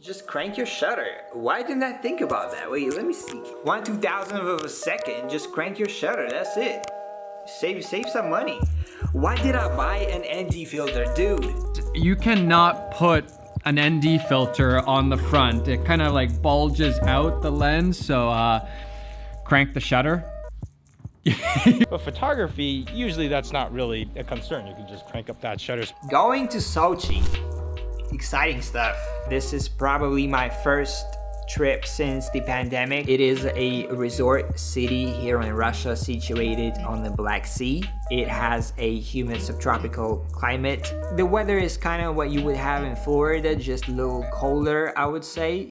Just crank your shutter. Why didn't I think about that? Wait, let me see. 1/2000th of a second. Just crank your shutter. That's it. Save some money. Why did I buy an ND filter, dude? You cannot put an ND filter on the front. It kind of like bulges out the lens, so crank the shutter. But photography, usually that's not really a concern. You can just crank up that shutter. Going to Sochi. Exciting stuff. This is probably my first trip since the pandemic. It is a resort city here in Russia situated on the Black Sea. It has a humid subtropical climate. The weather is kind of what you would have in Florida, just a little colder, I would say.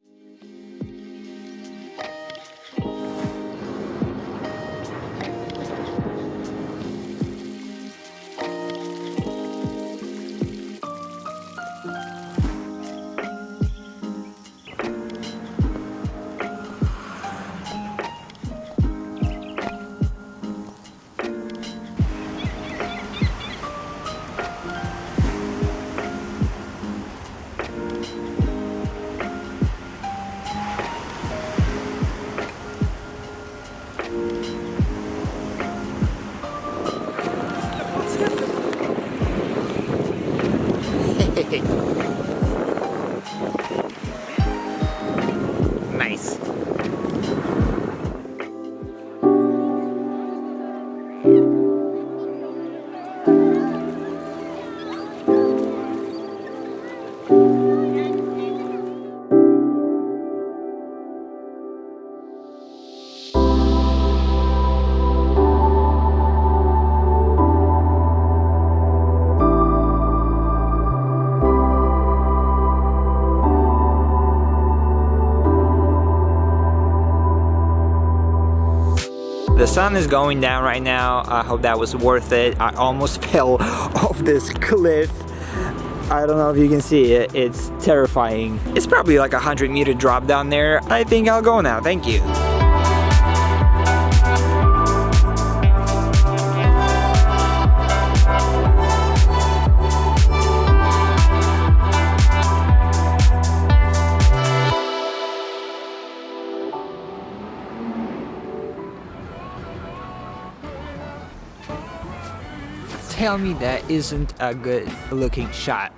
Nice. The sun is going down right now. I hope that was worth it. I almost fell off this cliff. I don't know if you can see it. It's terrifying. It's probably like a 100-meter drop down there. I think I'll go now. Thank you. Tell me that isn't a good looking shot.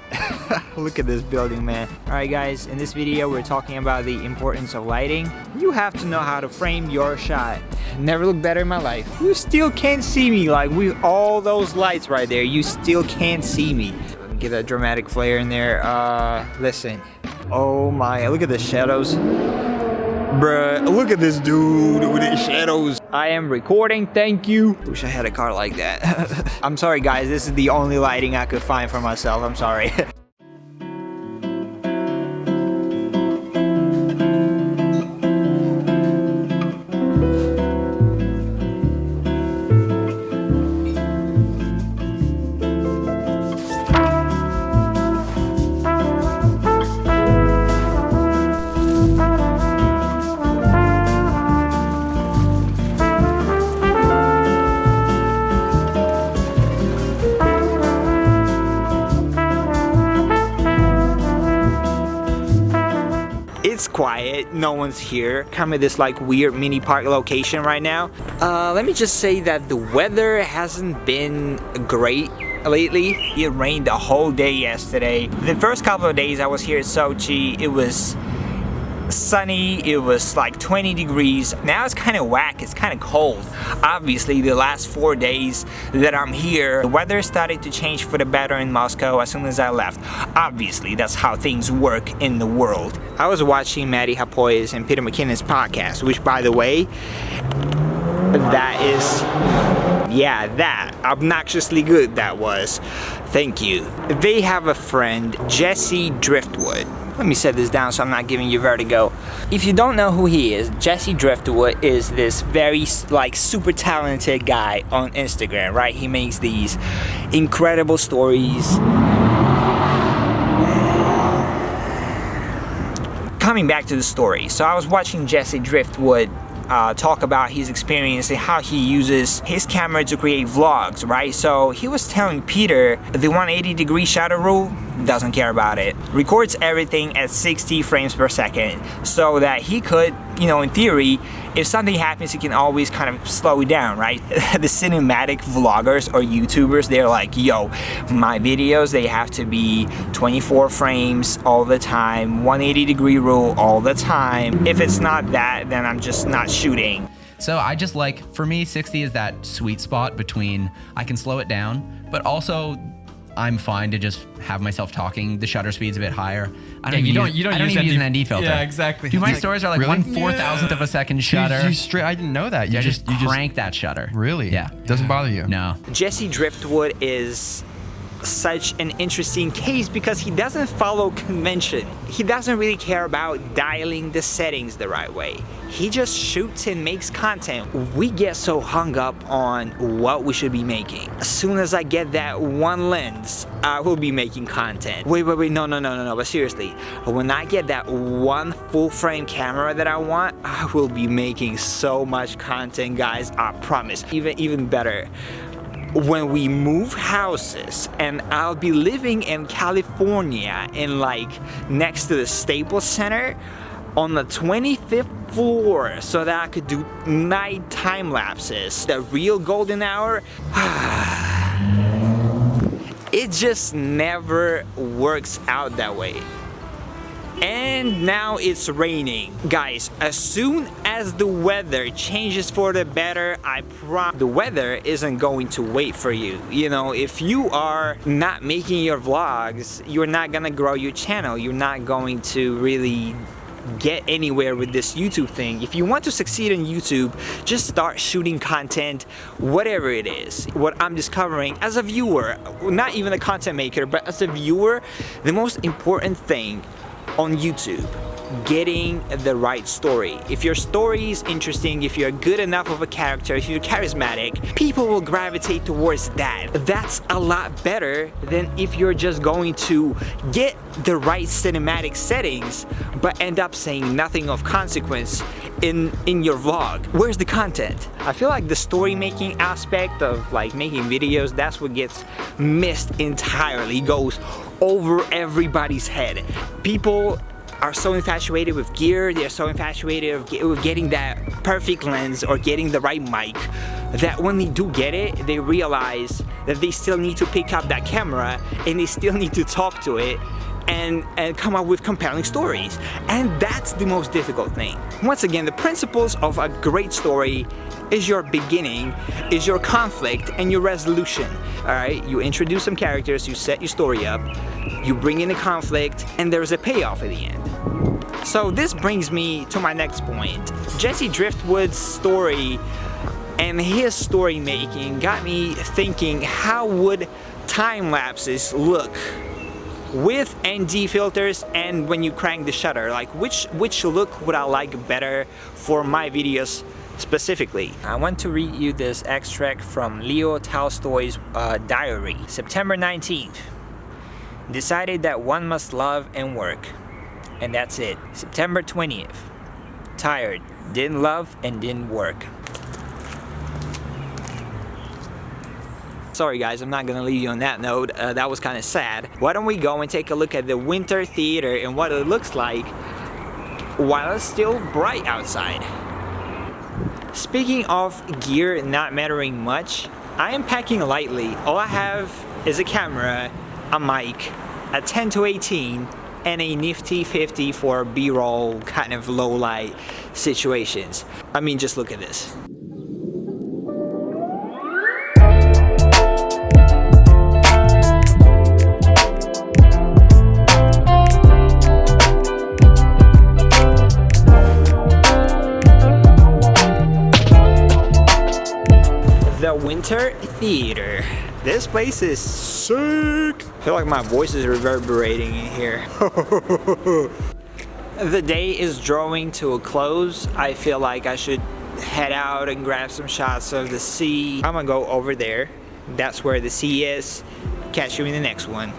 Look at this building, man. Alright guys, in this video we're talking about the importance of lighting. You have to know how to frame your shot. Never looked better in my life. You still can't see me, like with all those lights right there, you still can't see me. Let me get a dramatic flare in there. Listen. Oh my, look at the shadows. Bruh, look at this dude with his shadows. I am recording, thank you. Wish I had a car like that. I'm sorry guys, this is the only lighting I could find for myself, I'm sorry. It's quiet, no one's here. Kind of this like weird mini park location right now. Let me just say that the weather hasn't been great lately. It rained the whole day yesterday. The first couple of days I was here at Sochi, it was sunny, it was like 20 degrees. Now it's kind of whack, it's kind of cold. Obviously the last 4 days that I'm here, the weather started to change for the better in Moscow as soon as I left. Obviously that's how things work in the world. I was watching Maddie Hapoy's and Peter McKinnon's podcast, which by the way, that is, yeah, that obnoxiously good that was. Thank you. They have a friend, Jesse Driftwood. Let me set this down so I'm not giving you vertigo. If you don't know who he is, Jesse Driftwood is this very like super talented guy on Instagram, right? He makes these incredible stories. Coming back to the story, so I was watching Jesse Driftwood talk about his experience and how he uses his camera to create vlogs, right? So he was telling Peter the 180-degree shutter rule. doesn't care about it. Records everything at 60 frames per second so that he could, you know, in theory, if something happens, he can always kind of slow it down, right? The cinematic vloggers or YouTubers, they're like, yo, my videos, they have to be 24 frames all the time, 180-degree rule all the time. If it's not that, then I'm just not shooting. So I just like, for me, 60 is that sweet spot between I can slow it down, but also I'm fine to just have myself talking. The shutter speed's a bit higher. I don't even use an ND filter. Yeah, exactly. Dude, my stories are like Really? 1/4000th of a second shutter. I didn't know that. I just crank that shutter. Really? Yeah. Doesn't bother you? No. Jesse Driftwood is such an interesting case because he doesn't follow convention. He doesn't really care about dialing the settings the right way. He just shoots and makes content. We get so hung up on what we should be making. As soon as I get that one lens, I will be making content. Wait, no, but seriously, when I get that one full frame camera that I want, I will be making so much content, guys, I promise. Even better, when we move houses and I'll be living in California in like next to the Staples Center on the 25th floor so that I could do night time lapses, the real golden hour, it just never works out that way. And now it's raining. Guys, as soon as the weather changes for the better, I promise the weather isn't going to wait for you. You know, if you are not making your vlogs, you're not gonna grow your channel. You're not going to really get anywhere with this YouTube thing. If you want to succeed on YouTube, just start shooting content, whatever it is. What I'm discovering as a viewer, not even a content maker, but as a viewer, the most important thing on YouTube, getting the right story. If your story is interesting, if you're good enough of a character, if you're charismatic, people will gravitate towards that. That's a lot better than if you're just going to get the right cinematic settings but end up saying nothing of consequence in your vlog. Where's the content? I feel like the story making aspect of like making videos, that's what gets missed entirely, goes over everybody's head. People are so infatuated with gear, they're so infatuated with getting that perfect lens or getting the right mic, that when they do get it, they realize that they still need to pick up that camera and they still need to talk to it and come up with compelling stories. And that's the most difficult thing. Once again, the principles of a great story is your beginning, is your conflict, and your resolution. Alright, you introduce some characters, you set your story up, you bring in a conflict, and there's a payoff at the end. So this brings me to my next point. Jesse Driftwood's story and his story making got me thinking, how would time lapses look with ND filters and when you crank the shutter? Like which look would I like better for my videos specifically? I want to read you this extract from Leo Tolstoy's diary. September 19th. Decided that one must love and work. And that's it. September 20th. Tired. Didn't love and didn't work. Sorry guys, I'm not gonna leave you on that note. That was kind of sad. Why don't we go and take a look at the winter theater and what it looks like while it's still bright outside. Speaking of gear not mattering much, I am packing lightly. All I have is a camera, a mic, a 10-18, and a nifty 50 for B-roll kind of low light situations. I mean, just look at this. The Winter Theater. This place is sick. I feel like my voice is reverberating in here. The day is drawing to a close. I feel like I should head out and grab some shots of the sea. I'm gonna go over there. That's where the sea is. Catch you in the next one.